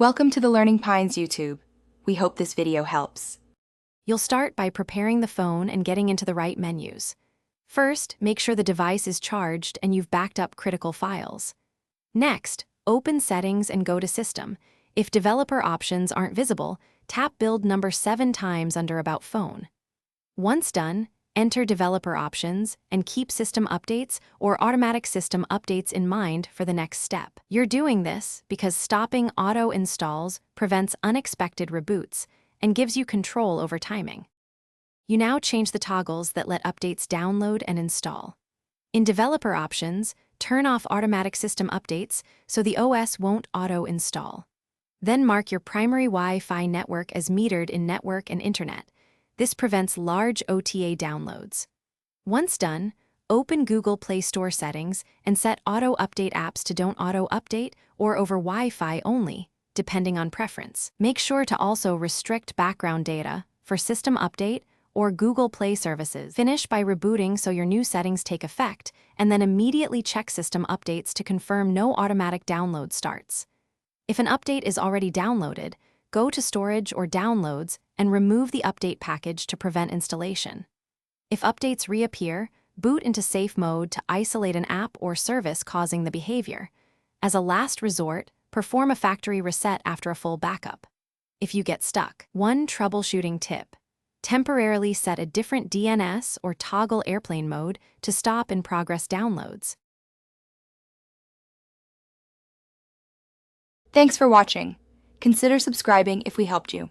Welcome to the Learning Pines YouTube. We hope this video helps. You'll start by preparing the phone and getting into the right menus. First, make sure the device is charged and you've backed up critical files. Next, open Settings and go to System. If developer options aren't visible, tap build number 7 times under About Phone. Once done, enter developer options and keep system updates or automatic system updates in mind for the next step. You're doing this because stopping auto installs prevents unexpected reboots and gives you control over timing. You now change the toggles that let updates download and install. In developer options, turn off automatic system updates so the OS won't auto-install. Then mark your primary Wi-Fi network as metered in Network and Internet. This prevents large OTA downloads. Once done, open Google Play Store settings and set auto-update apps to don't auto-update or over Wi-Fi only, depending on preference. Make sure to also restrict background data for System Update or Google Play services. Finish by rebooting so your new settings take effect, and then immediately check System Updates to confirm no automatic download starts. If an update is already downloaded, go to Storage or Downloads and remove the update package to prevent installation. If updates reappear, boot into safe mode to isolate an app or service causing the behavior. As a last resort, perform a factory reset after a full backup. If you get stuck, one troubleshooting tip: temporarily set a different DNS or toggle airplane mode to stop in-progress downloads. Thanks for watching. Consider subscribing if we helped you.